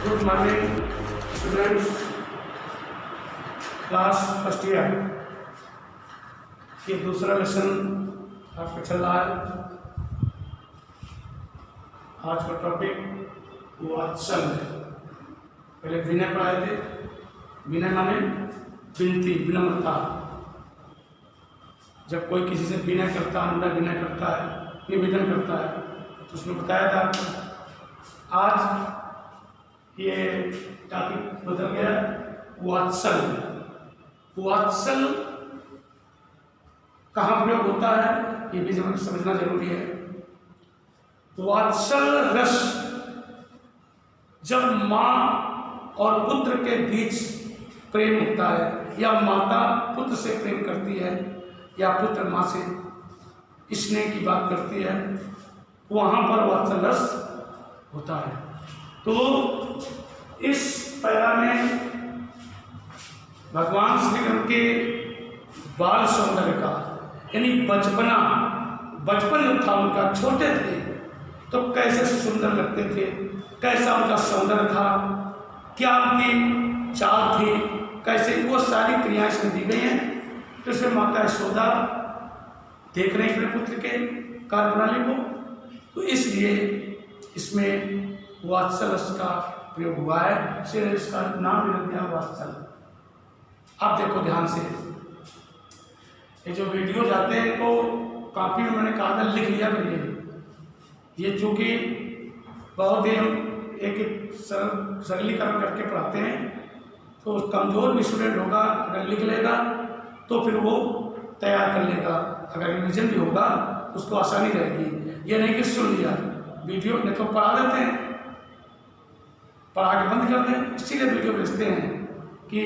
Good morning students, class first year. ये दूसरा lesson आपका चल रहा है। आज का टॉपिक वात्सल है। पहले विनय पढ़ाए थे। विनय माने विनती, विनम्रता। जब कोई किसी से विनय करता है, विनय करता है, निवेदन करता है, तो उसमें बताया था। आज ये टॉपिक बदल गया, वात्सल। वात्सल कहाँ प्रयोग होता है ये भी समझना जरूरी है। वात्सल रस जब माँ और पुत्र के बीच प्रेम होता है, या माता पुत्र से प्रेम करती है, या पुत्र माँ से स्नेह की बात करती है, वहाँ पर वात्सल रस होता है। तो इस पैरा में भगवान श्री कृष्ण के बाल सौंदर्य का, यानी बचपन जो था उनका, छोटे थे तो कैसे सुंदर लगते थे, कैसा उनका सौंदर्य था, क्या उनकी चाल थी, कैसे, वो सारी क्रियाएं इसमें दी गई हैं। तो इसमें माता यशोदा देख रहे हैं अपने पुत्र के कार्यप्रणाली को, तो इसलिए इसमें वात्सल का प्रयोग हुआ है। इसलिए इसका नाम भी रख दिया वात्सल। आप देखो ध्यान से, ये जो वीडियो जाते हैं इनको कॉपी में मैंने कहा था लिख लिया करिए। ये चूँकि बहुत ही हम एक सरलीकरण करके पढ़ाते हैं, तो कमज़ोर भी स्टूडेंट होगा, अगर लिख लेगा तो फिर वो तैयार कर लेगा। अगर रिविजन भी होगा उसको आसानी रहेगी। ये नहीं कि सुन लिया वीडियो, नहीं तो पढ़ा देते हैं, पढ़ा के बंद करते हैं। इसीलिए वीडियो भेजते हैं कि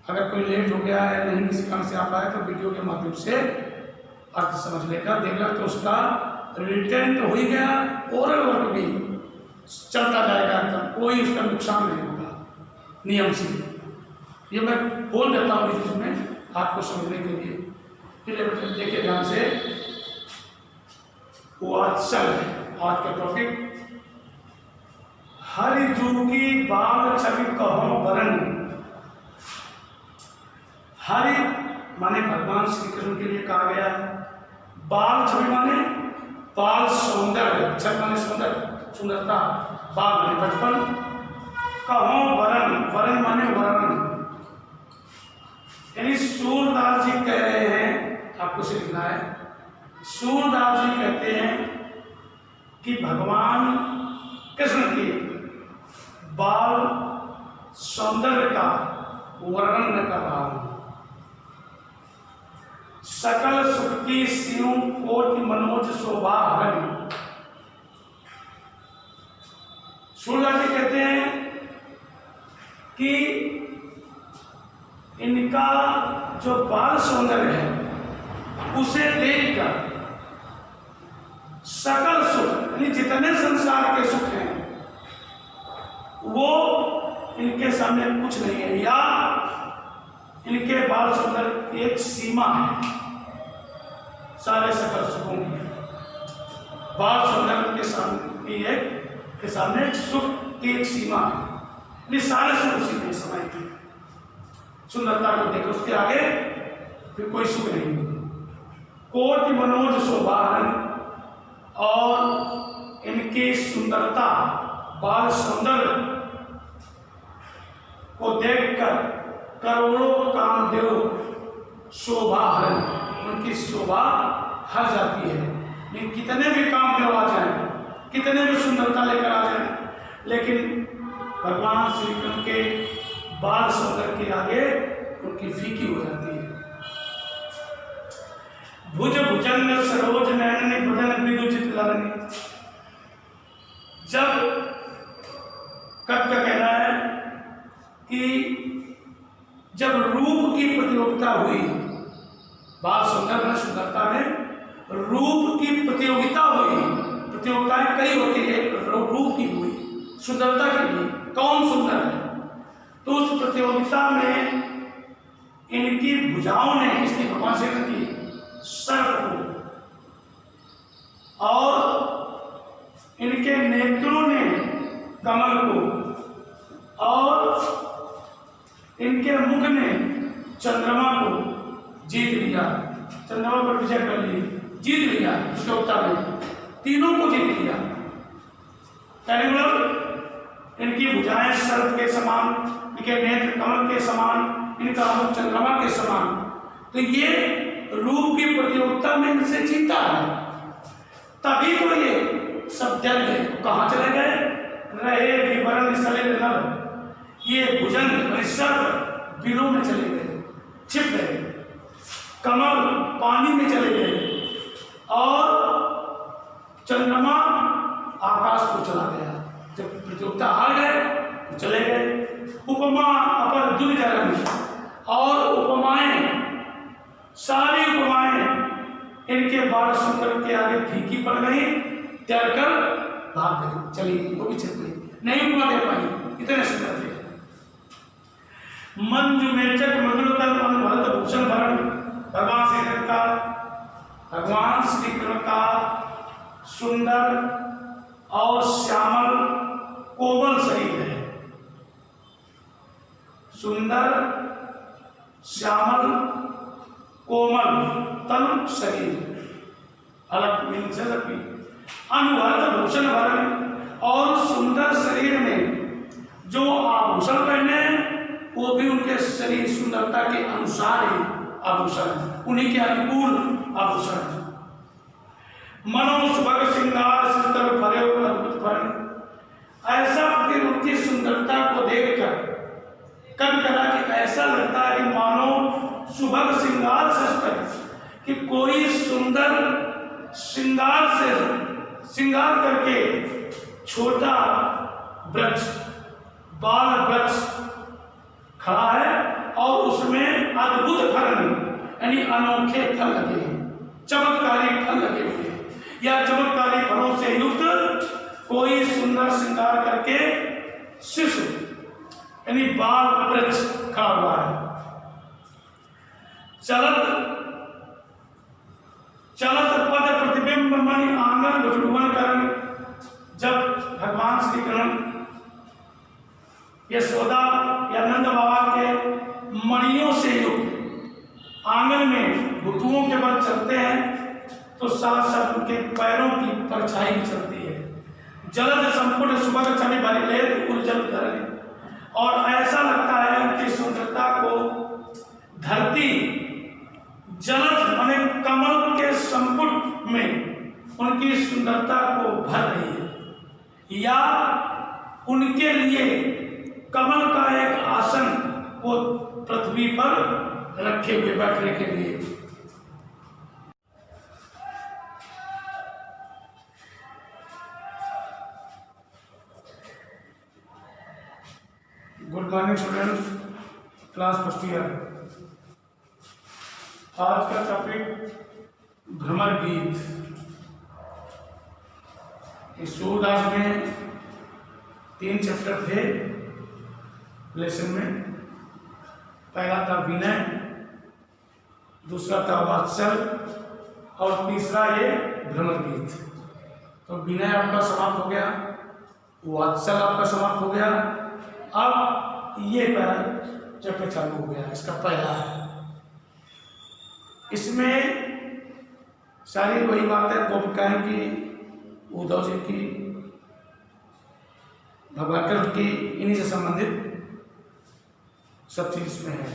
अगर कोई लेट हो गया है, नहीं किसी काम से आ पाया, तो वीडियो के माध्यम से अर्थ समझ लेगा, देखना, तो उसका रिटर्न तो हो ही गया, ओरल वर्क भी चलता जाएगा एकदम, कोई उसका नुकसान नहीं होगा नियम से। ये मैं बोल देता हूँ इसमें आपको समझने के लिए। देखिए ध्यान से, वात्सल है आज का टॉपिक। हरि जू की बाल छवि कहो वरण। हरि माने भगवान श्री कृष्ण के लिए कहा गया है। बाल छवि माने बाल सौंदर्य, छवि माने सौंदर्य, सुंदरता, बाल माने बचपन, कहो वरण, वरण माने वर्ण। यानी सूरदास जी कह रहे हैं, आपको से लिखना है, सूरदास जी कहते हैं कि भगवान कृष्ण के बाल सौंदर्य का वर्णन न कर रहा हूं। सकल सुख की सियों कोटि मनोज शोभा हरि। सूरदास जी कहते हैं कि इनका जो बाल सौंदर्य है उसे देखकर सकल सुख, यानी जितने संसार के सुख हैं वो इनके सामने कुछ नहीं है, या इनके बाल सौंदर्य की एक सीमा है। सारे सकल सुखों की बाल सौंदर्य के सामने सुख की एक सीमा है। सारे सुख उसी में समाये थे। सुंदरता को देखो, उसके आगे फिर कोई सुख नहीं। कोटि मनोज शोभान, और इनकी सुंदरता, बाल सौंदर्य को देखकर करोड़ों कामदेव शोभा हरण, उनकी शोभा हर जाती है। लेकिन कितने भी कामदेव आ जाए, कितने भी सुंदरता लेकर आ जाए, लेकिन भगवान श्री कृष्ण के बाल सौंदर्य के आगे उनकी फीकी हो जाती है। भुज भुजंग सरोज नयन बदन विरुचित लरनी। जब कब का कहना है कि जब रूप की प्रतियोगिता हुई, बाल सुंदरता में रूप की प्रतियोगिता हुई। प्रतियोगिताएं कई होती है, रूप की हुई, सुंदरता के लिए, कौन सुंदर है, तो उस प्रतियोगिता में इनकी भुजाओं ने, किसने, भगवान श्री कृष्ण की सर को, और इनके नेत्रों ने कमल को और इनके मुख ने चंद्रमा को जीत लिया, चंद्रमा पर विजय कर ली, जीत लिया प्रतियोगिता में, तीनों को जीत लिया। मतलब इनकी भुजाएं सर्प के समान, इनके नेत्र कमल के समान, इनका मुख चंद्रमा के समान। तो ये रूप की प्रतियोगिता में इनसे जीता है। तभी तो ये सब जल गए। कहाँ चले गए? रहे विवरण सले नभ, ये भुजंग सर्प बिलों में चले गए, छिप गए, कमल पानी में चले गए और चंद्रमा आकाश को चला गया। जब प्रतियोगिता हार गए तो चले गए। उपमा अपर दुर्जन, और उपमाएं, सारी उपमाएं इनके बाल सुंदर के आगे फीकी पड़ गई, तैर कर भाग गई, चली गई, वो भी चल गई, नहीं उपमा दे पाई, इतने सुंदर थे। मंजू में चट मधुरतल भरत भूषण भरण, भगवान श्री कृष्ण का सुंदर और श्यामल कोमल शरीर है, सुंदर श्यामल कोमल तन शरीर, अलग अनुभरत भूषण भरण, और सुंदर शरीर में जो आभूषण पहने वो भी उनके शरीर सुंदरता के अनुसार ही आभूषण, उन्हीं के अनुकूल आभूषण। मनो सुभग श्रृंगार सुंदर भरे अद्भुत भरण, ऐसा उनकी सुंदरता को देखकर कभी कदा कि ऐसा लगता है कि मानो सुभग श्रृंगार से, कि कोई सुंदर श्रृंगार से श्रृंगार करके छोटा वृक्ष, बाल वृक्ष खड़ा है और उसमें अद्भुत फल यानी अनोखे फल लगे हैं, चमत्कारी फल लगे हुए हैं, या चमत्कारी फलों से युक्त कोई सुंदर श्रृंगार करके शिशु यानी बाल वृक्ष खड़ा हुआ है। चलत चलत पद प्रतिबिंब मणि आंगन घुटुवन करण, जब भगवान श्री कृष्ण यशोदा या नंद बाबा के मणियों से युक्त आंगन में घुटुओं के बल चलते हैं तो साथ साथ उनके पैरों की परछाई भी चलती है। जलद संपूर्ण सुबह चली भरी ले उर्जल धरने, और ऐसा लगता है उनकी सुंदरता को धरती जलद माने कमल के संपुट में उनकी सुंदरता को भर रही है, या उनके लिए कमल का एक आसन वो पृथ्वी पर रखे हुए बैठने के लिए। Good morning students, class first year. आज का टॉपिक भ्रमर गीत। इस सूरदास में 3 चैप्टर थे लेसन में। पहला था विनय, दूसरा था वात्सल, और तीसरा ये भ्रमर गीत। तो विनय आपका समाप्त हो गया, वात्सल आपका समाप्त हो गया, अब ये पहला चैप्टर चालू हो गया, इसका पहला है। इसमें सारी वही बातें गोपिकाएं की, उद्धव जी की, भगवान कृष्ण की, इन्हीं से संबंधित सब चीज इसमें है।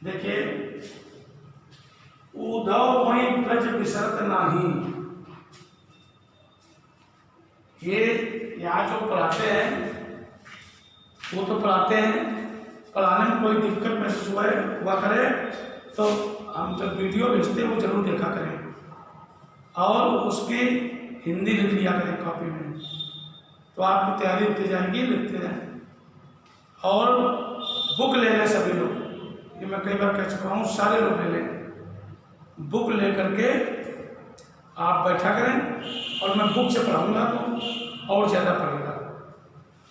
देखिए, उद्धव वही ब्रज विसरत नाही, ये यहाँ जो पढ़ाते हैं वो तो पढ़ाते हैं, पढ़ाने में कोई दिक्कत महसूस हुआ करे तो हम जब वीडियो भेजते हैं वो जरूर देखा करें, और उसकी हिंदी लिख लिया करें कॉपी में, तो आपकी तैयारी होती जाएगी, लिखते रहें। और बुक ले लें सभी लोग, ये मैं कई बार कह चुका हूँ, सारे लोग ले लें, बुक ले करके आप बैठा करें, और मैं बुक से पढ़ाऊँगा तो और ज़्यादा पड़ेगा,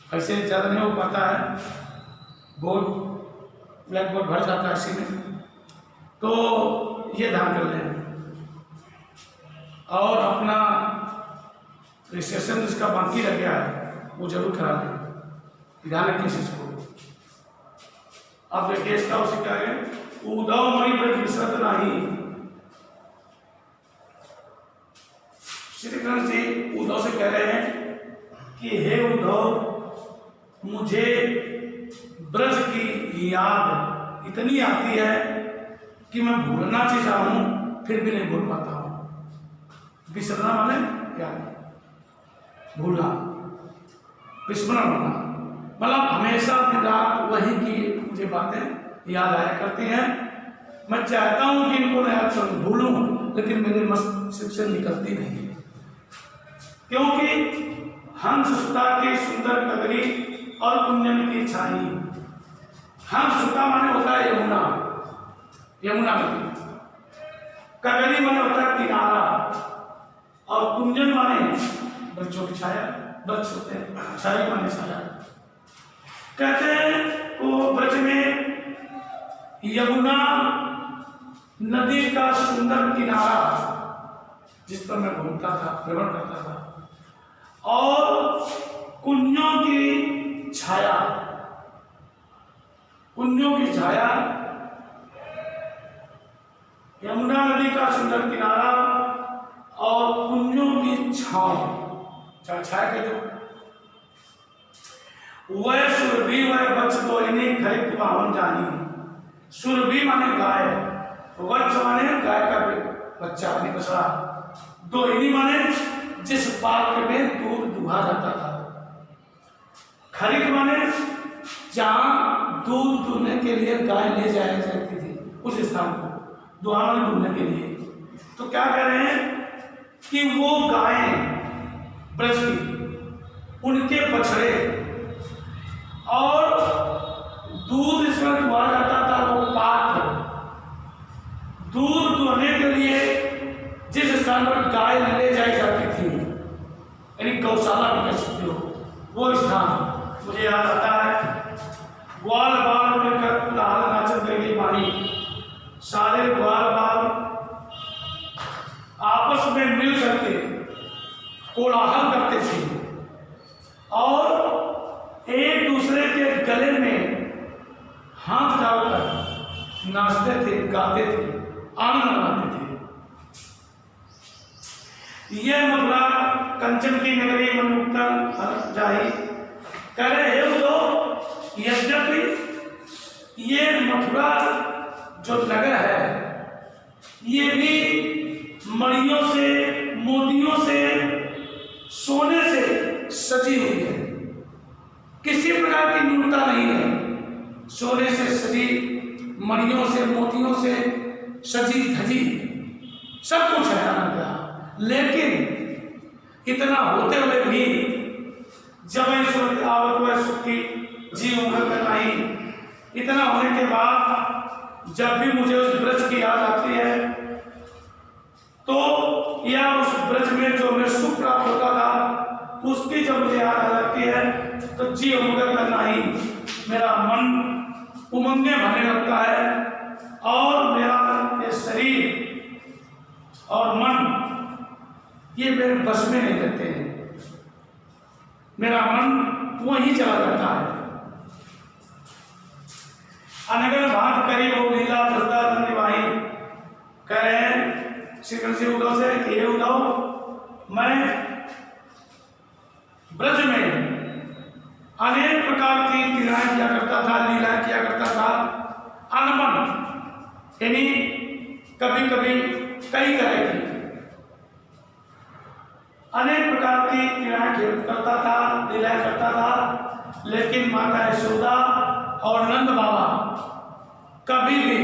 ऐसे ज़्यादा नहीं हो पाता है, बोर्ड ब्लैक बोर्ड भर जाता है इसी में, तो ये ध्यान कर लें। और अपना रजिस्ट्रेशन जिसका बाकी रह गया है वो जरूर करा दें, ध्यान रखिए इस चीज को। अब देखिए इसका उसे क्या है, उद्धव मणि ब्रज विसर्ज नहीं। श्री कृष्ण जी उद्धव से कह रहे हैं कि हे उद्धव, मुझे ब्रज की याद इतनी आती है कि मैं भूलना चाहूं फिर भी नहीं भूल पाता हूं। विसरना माने क्या, भूलना, विस्मरण होना, मतलब हमेशा दिन रात वही की मुझे बातें याद आया करती हैं। मैं चाहता हूं कि इनको मैं भूलूं, लेकिन मेरे मस्तिष्क से निकलती नहीं है, क्योंकि हंस सुता की सुंदर कगरी और कुंजन की छाई। हंस सुता माने होता है यमुना, यमुना नदी। कगरी माने होता है किनारा, और कुंजन माने वृक्षों की छाया, वृक्ष होते हैं, छाया माने छाया। कहते हैं वो ब्रज में यमुना नदी का सुंदर किनारा जिस पर मैं घूमता था, भ्रमण करता था, और कुंजों की छाया, कुंजों की छाया, यमुना नदी का सुंदर किनारा और कुंजों की छांव, छाया के जो वह सुरभि वह वत्स दोहिनी खरित पावन जानी। सुरभि माने गाय, वत्स माने गाय का बच्चा यानी बछड़ा, दोहिनी माने जिस पात्र में दूध दुहा जाता था, खरित माने जहां दूध दूहने के लिए गाय ले जाया जाती थी उस स्थान को दुहाने दूहने के लिए। तो क्या कह रहे हैं कि वो गायें ब्रज की, उनके बछड़े और दूध इसमें दुहा जाता था, वो पात्र दूध दुहने के लिए जिस स्थान पर गाय ले जाई जाती थी, यानी गौशाला भी कह सकते हो, वो स्थान मुझे याद आता है। ग्वाल बाल मिलकर लाल नाचत गई पानी, सारे ग्वाल बाल आपस में मिल करके कोलाहल करते थे और एक दूसरे के गले में हाथ डालकर नाचते थे, गाते थे, आनंद मनाते थे। यह मथुरा कंचन की नगरी मनमुक्तन जाही। कह रहे हैं तो यद्यपि ये मथुरा जो नगर है ये भी मणियों से, मोतियों से, सोने से सजी हुई है, किसी प्रकार की न्यूनता नहीं है। सोने से सजी, मणियों से, मोतियों से सजी धजी सब कुछ है आनंद। लेकिन इतना होते हुए भी जब ईश्वर आवत हुए सुख की जी उम्र में नहीं, इतना होने के बाद जब भी मुझे उस ब्रज की याद आती है तो या उस ब्रज में जो मैं सुख प्राप्त होता था उसकी जब मुझे याद आ जाती है तो जी उम्र का नहीं, मेरा मन उमंगे भरने लगता है और मेरा ये शरीर और मन ये मेरे बस में नहीं रहते हैं, मेरा मन वहीं चला जाता है। अनगर भात करी वो लीला प्रस्ताव निभाई। कह रहे हैं श्री कृष्ण उद्धव से कि हे उद्धव, मैं ब्रज में अनेक प्रकार की क्रियाएं किया करता था, लीलाएं किया करता था। अनमन यानी कभी कभी कई तरह की अनेक प्रकार की क्रियाएं करता था, लीलाएं करता था, लेकिन माता यशोदा और नंद बाबा कभी भी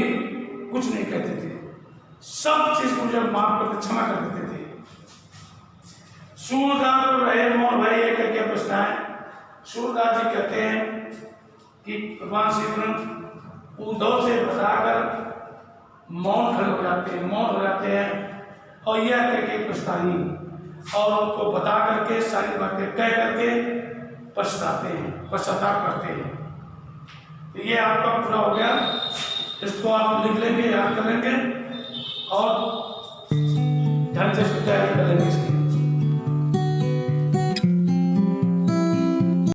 कुछ नहीं कहते थे, सब चीज मुझे माफ करते, क्षमा कर देते थे। सूरदास रहे मौन भाई एक करके प्रश्न है। सूरदास जी कहते हैं कि भगवान श्री कृष्ण उद्धव से बताकर मौन खड़े हो जाते हैं, मौन हो जाते हैं और यह करके पछताई और उनको बता करके सारी बातें कह करके पछताते हैं, पश्चाताप करते हैं। तो ये आपका पूरा हो गया, इसको आप लिख लेंगे, याद कर लेंगे और ढंग से तैयारी कर लेंगे इसकी।